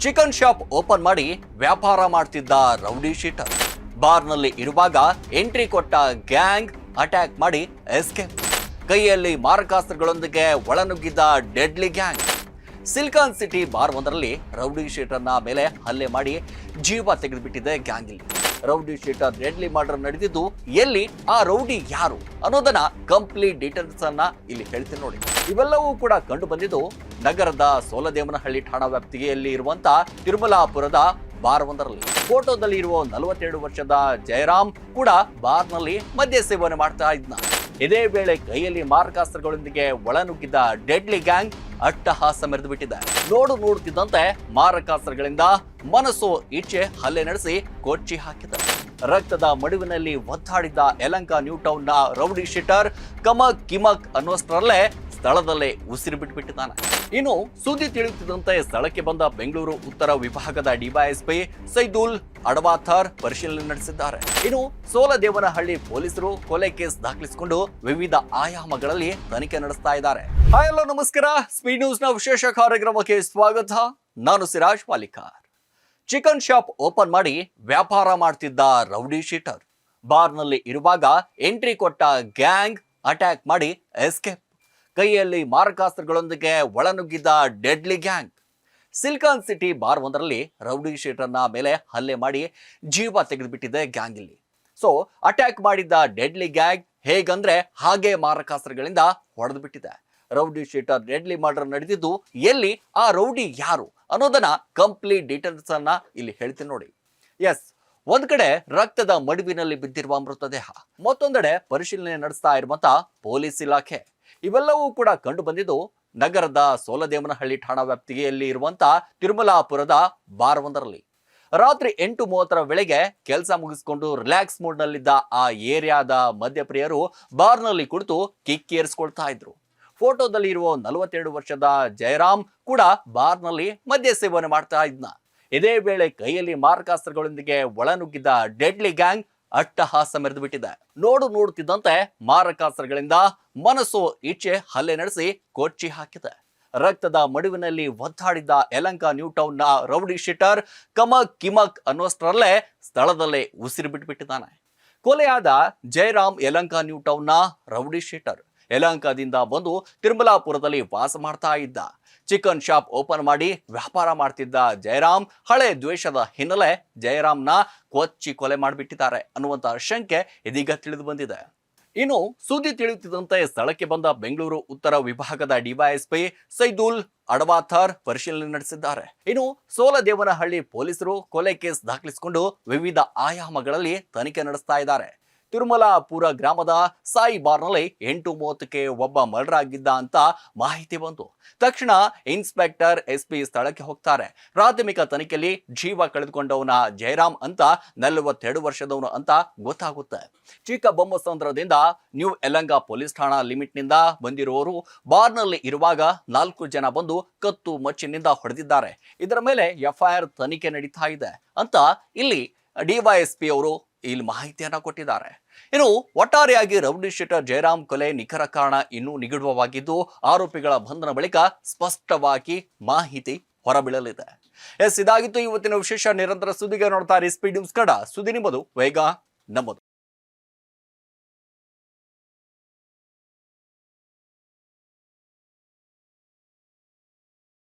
Chicken shop open ಮಾಡಿ ವ್ಯಾಪಾರ ಮಾಡ್ತಿದ್ದ ರೌಡಿ ಶೀಟರ್ ಬಾರ್ನಲ್ಲಿ ಇರುವಾಗ ಎಂಟ್ರಿ ಕೊಟ್ಟ ಗ್ಯಾಂಗ್ ಅಟ್ಯಾಕ್ ಮಾಡಿ ಎಸ್ಕೇಪ್. ಕೈಯಲ್ಲಿ ಮಾರಕಾಸ್ತ್ರಗಳೊಂದಿಗೆ ಒಳನುಗ್ಗಿದ್ದ deadly gang. Silicon City bar ಒಂದರಲ್ಲಿ ರೌಡಿ ಶೀಟರ್ನ ಮೇಲೆ ಹಲ್ಲೆ ಮಾಡಿ ಜೀವ ತೆಗೆದುಬಿಟ್ಟಿದೆ ಗ್ಯಾಂಗ್. ಇಲ್ಲಿ ರೌಡಿ ಶೀಟರ್ ಡೆಡ್ಲಿ ಮರ್ಡರ್ ನಡೆದಿದ್ದು ಎಲ್ಲಿ, ಆ ರೌಡಿ ಯಾರು ಅನ್ನೋದನ್ನ ಕಂಪ್ಲೀಟ್ ಡೀಟೇಲ್ಸ್ ಅನ್ನ ಇಲ್ಲಿ ಹೇಳ್ತೀನಿ ನೋಡಿ. ಇವೆಲ್ಲವೂ ಕೂಡ ಕಂಡು ಬಂದಿದ್ದು ನಗರದ ಸೋಲದೇವನಹಳ್ಳಿ ಠಾಣಾ ವ್ಯಾಪ್ತಿಯಲ್ಲಿ ಇರುವಂತ ತಿರುಮಲಾಪುರದ ಬಾರ್ ಒಂದರಲ್ಲಿ. ಫೋಟೋದಲ್ಲಿ ಇರುವ 42 ವರ್ಷದ ಜಯರಾಮ್ ಕೂಡ ಬಾರ್ನಲ್ಲಿ ಮದ್ಯ ಸೇವನೆ ಮಾಡ್ತಾ ಇದ್ನ. ಇದೇ ವೇಳೆ ಕೈಯಲ್ಲಿ ಮಾರಕಾಸ್ತ್ರಗಳೊಂದಿಗೆ ಒಳನುಗ್ಗಿದ್ದ ಡೆಡ್ಲಿ ಗ್ಯಾಂಗ್ ಅಟ್ಟಹಾಸ ಮೆರೆದು ಬಿಟ್ಟಿದೆ. ನೋಡುತ್ತಿದ್ದಂತೆ ಮಾರಕಾಸ್ತ್ರಗಳಿಂದ ಮನಸ್ಸು ಇಚ್ಛೆ ಹಲ್ಲೆ ನಡೆಸಿ ಕೊಚ್ಚಿ ಹಾಕಿದೆ. ರಕ್ತದ ಮಡುವಿನಲ್ಲಿ ಒದ್ದಾಡಿದ್ದ ಯಲಹಂಕ ನ್ಯೂ ಟೌನ್ ನ ರೌಡಿ ಶೀಟರ್ ಕಮಕ್ ಕಿಮಕ್ ಅನ್ನುವಷ್ಟರಲ್ಲೇ ಸ್ಥಳದಲ್ಲೇ ಉಸಿರು ಬಿಟ್ಟುಬಿಟ್ಟಿದ್ದಾನೆ. ಇನ್ನು ಸುದ್ದಿ ತಿಳಿಯುತ್ತಿದ್ದಂತೆ ಸ್ಥಳಕ್ಕೆ ಬಂದ ಬೆಂಗಳೂರು ಉತ್ತರ ವಿಭಾಗದ ಡಿವೈಎಸ್ಪಿ ಸೈದುಲ್ ಅಡವಾಥರ್ ಪರಿಶೀಲನೆ ನಡೆಸಿದ್ದಾರೆ. ಇನ್ನು ಸೋಲದೇವನಹಳ್ಳಿ ಪೊಲೀಸರು ಕೊಲೆ ಕೇಸ್ ದಾಖಲಿಸಿಕೊಂಡು ವಿವಿಧ ಆಯಾಮಗಳಲ್ಲಿ ತನಿಖೆ ನಡೆಸ್ತಾ ಇದ್ದಾರೆ. ಹಾಯ್ ಹಲೋ ನಮಸ್ಕಾರ, ಸ್ಪೀಡ್ ನ್ಯೂಸ್ ನ ವಿಶೇಷ ಕಾರ್ಯಕ್ರಮಕ್ಕೆ ಸ್ವಾಗತ. ನಾನು ಸಿರಾಜ್ ಪಾಲಿಕಾರ್. ಚಿಕನ್ ಶಾಪ್ ಓಪನ್ ಮಾಡಿ ವ್ಯಾಪಾರ ಮಾಡ್ತಿದ್ದ ರೌಡಿ ಶೀಟರ್ ಬಾರ್ನಲ್ಲಿ ಇರುವಾಗ ಎಂಟ್ರಿ ಕೊಟ್ಟ ಗ್ಯಾಂಗ್ ಅಟ್ಯಾಕ್ ಮಾಡಿ ಎಸ್ಕೇಪ್. ಕೈಯಲ್ಲಿ ಮಾರಕಾಸ್ತ್ರಗಳೊಂದಿಗೆ ಒಳನುಗ್ಗಿದ್ದ deadly gang. Silicon City bar ಒಂದರಲ್ಲಿ ರೌಡಿ ಶೀಟರ್ನ ಮೇಲೆ ಹಲ್ಲೆ ಮಾಡಿ ಜೀವ ತೆಗೆದುಬಿಟ್ಟಿದೆ ಗ್ಯಾಂಗ್. ಇಲ್ಲಿ ಅಟ್ಯಾಕ್ ಮಾಡಿದ್ದ ಡೆಡ್ಲಿ ಗ್ಯಾಂಗ್ ಹೇಗಂದ್ರೆ ಹಾಗೆ ಮಾರಕಾಸ್ತ್ರಗಳಿಂದ ಹೊಡೆದು ಬಿಟ್ಟಿದೆ. ರೌಡಿ ಶೀಟರ್ ಡೆಡ್ಲಿ ಮರ್ಡರ್ ನಡೆದಿದ್ದು ಎಲ್ಲಿ, ಆ ರೌಡಿ ಯಾರು ಅನ್ನೋದನ್ನ ಕಂಪ್ಲೀಟ್ ಡೀಟೇಲ್ಸ್ ಅನ್ನ ಇಲ್ಲಿ ಹೇಳ್ತೀನಿ ನೋಡಿ. ಎಸ್, ಒಂದ್ ಕಡೆ ರಕ್ತದ ಮಡುವಿನಲ್ಲಿ ಬಿದ್ದಿರುವ ಮೃತದೇಹ, ಮತ್ತೊಂದೆಡೆ ಪರಿಶೀಲನೆ ನಡೆಸ್ತಾ ಇರುವಂತ ಪೊಲೀಸ್ ಇಲಾಖೆ. ಇವೆಲ್ಲವೂ ಕೂಡ ಕಂಡು ಬಂದಿದ್ದು ನಗರದ ಸೋಲದೇವನಹಳ್ಳಿ ಠಾಣಾ ವ್ಯಾಪ್ತಿಯಲ್ಲಿ ಇರುವಂತ ತಿರುಮಲಾಪುರದ ಬಾರ್ ಒಂದರಲ್ಲಿ. ರಾತ್ರಿ 8:30 ವೇಳೆಗೆ ಕೆಲಸ ಮುಗಿಸಿಕೊಂಡು ರಿಲ್ಯಾಕ್ಸ್ ಮೂಡ್ ನಲ್ಲಿದ್ದ ಆ ಏರಿಯಾದ ಮದ್ಯಪ್ರಿಯರು ಬಾರ್ನಲ್ಲಿ ಕುಳಿತು ಕಿಕ್ಕೇರಿಸಿಕೊಳ್ತಾ ಇದ್ರು. ಫೋಟೋದಲ್ಲಿ ಇರುವ 42 ವರ್ಷದ ಜಯರಾಮ್ ಕೂಡ ಬಾರ್ನಲ್ಲಿ ಮದ್ಯ ಸೇವನೆ ಮಾಡ್ತಾ ಇದ್ನ. ಇದೇ ವೇಳೆ ಕೈಯಲ್ಲಿ ಮಾರಕಾಸ್ತ್ರಗಳೊಂದಿಗೆ ಒಳನುಗ್ಗಿದ್ದ ಡೆಡ್ಲಿ ಗ್ಯಾಂಗ್ ಅಟ್ಟಹಾಸ ಮೆರೆದು ಬಿಟ್ಟಿದೆ. ನೋಡುತ್ತಿದ್ದಂತೆ ಮಾರಕಾಸ್ತ್ರಗಳಿಂದ ಮನಸ್ಸು ಇಚ್ಛೆ ಹಲ್ಲೆ ನಡೆಸಿ ಕೊಚ್ಚಿ ಹಾಕಿದೆ. ರಕ್ತದ ಮಡುವಿನಲ್ಲಿ ಒದ್ದಾಡಿದ್ದ ಯಲಹಂಕ ನ್ಯೂ ಟೌನ್ ನ ರೌಡಿ ಶೀಟರ್ ಕಮಕ್ ಕಿಮಕ್ ಅನ್ನುವಷ್ಟರಲ್ಲೇ ಸ್ಥಳದಲ್ಲೇ ಉಸಿರು ಬಿಟ್ಟುಬಿಟ್ಟಿದ್ದಾನೆ. ಕೊಲೆಯಾದ ಜಯರಾಮ್ ಯಲಹಂಕ ನ್ಯೂ ಟೌನ್ ನ ರೌಡಿ ಶೀಟರ್. ಯಲಹಂಕದಿಂದ ಬಂದು ತಿರುಮಲಾಪುರದಲ್ಲಿ ವಾಸ ಮಾಡ್ತಾ ಇದ್ದ. ಚಿಕನ್ ಶಾಪ್ ಓಪನ್ ಮಾಡಿ ವ್ಯಾಪಾರ ಮಾಡ್ತಿದ್ದ ಜಯರಾಮ್ ಹಳೆ ದ್ವೇಷದ ಹಿನ್ನೆಲೆ ಜಯರಾಮ್ನ ಕೊಚ್ಚಿ ಕೊಲೆ ಮಾಡಿಬಿಟ್ಟಿದ್ದಾರೆ ಅನ್ನುವಂತ ಶಂಕೆ ಇದೀಗ ತಿಳಿದು ಬಂದಿದೆ. ಇನ್ನು ಸುದ್ದಿ ತಿಳಿಯುತ್ತಿದ್ದಂತೆ ಸ್ಥಳಕ್ಕೆ ಬಂದ ಬೆಂಗಳೂರು ಉತ್ತರ ವಿಭಾಗದ ಡಿವೈಎಸ್ಪಿ ಸೈದುಲ್ ಅಡವಾಥರ್ ಪರಿಶೀಲನೆ ನಡೆಸಿದ್ದಾರೆ. ಇನ್ನು ಸೋಲದೇವನಹಳ್ಳಿ ಪೊಲೀಸರು ಕೊಲೆ ಕೇಸ್ ದಾಖಲಿಸಿಕೊಂಡು ವಿವಿಧ ಆಯಾಮಗಳಲ್ಲಿ ತನಿಖೆ ನಡೆಸ್ತಾ ಇದ್ದಾರೆ. ತಿರುಮಲಾಪುರ ಗ್ರಾಮದ ಸಾಯಿ ಬಾರ್ನಲ್ಲಿ 8:30ಕ್ಕೆ ಒಬ್ಬ ಮರ್ಡರ್ ಆಗಿದ್ದ ಅಂತ ಮಾಹಿತಿ ಬಂತು. ತಕ್ಷಣ ಇನ್ಸ್ಪೆಕ್ಟರ್ ಎಸ್ಪಿ ಸ್ಥಳಕ್ಕೆ ಹೋಗ್ತಾರೆ. ಪ್ರಾಥಮಿಕ ತನಿಖೆಯಲ್ಲಿ ಜೀವ ಕಳೆದುಕೊಂಡವನ ಜಯರಾಮ್ ಅಂತ 42 ವರ್ಷದವನು ಅಂತ ಗೊತ್ತಾಗುತ್ತೆ. ಚಿಕ್ಕಬೊಮ್ಮಸಂದ್ರದಿಂದ ನ್ಯೂ ಯಲಹಂಕ ಪೊಲೀಸ್ ಠಾಣಾ ಲಿಮಿಟ್ ನಿಂದ ಬಂದಿರುವವರು ಬಾರ್ನಲ್ಲಿ ಇರುವಾಗ 4 ಜನ ಬಂದು ಕತ್ತು ಮಚ್ಚಿನಿಂದ ಹೊಡೆದಿದ್ದಾರೆ. ಇದರ ಮೇಲೆ ಎಫ್ಐಆರ್ ತನಿಖೆ ನಡೀತಾ ಇದೆ ಅಂತ ಇಲ್ಲಿ ಡಿವೈಎಸ್ಪಿ ಅವರು ಇಲ್ಲಿ ಮಾಹಿತಿಯನ್ನ ಕೊಟ್ಟಿದ್ದಾರೆ. ಇನ್ನು ಒಟ್ಟಾರೆಯಾಗಿ ರೌಡಿ ಶೀಟರ್ ಜಯರಾಮ್ ಕೊಲೆ ನಿಖರ ಕಾರಣ ಇನ್ನೂ ನಿಗೂಢವಾಗಿದ್ದು ಆರೋಪಿಗಳ ಬಂಧನ ಬಳಿಕ ಸ್ಪಷ್ಟವಾಗಿ ಮಾಹಿತಿ ಹೊರಬೀಳಲಿದೆ. ಇದಾಗಿತ್ತು ಇವತ್ತಿನ ವಿಶೇಷ. ನಿರಂತರ ಸುದ್ದಿಗೆ ನೋಡ್ತಾ ಇರಿ ಸ್ಪೀಡ್ ನ್ಯೂಸ್ ಕನ್ನಡ. ಸುದ್ದಿ ನಿಮ್ಮದು, ವೇಗ ನಮ್ಮದು.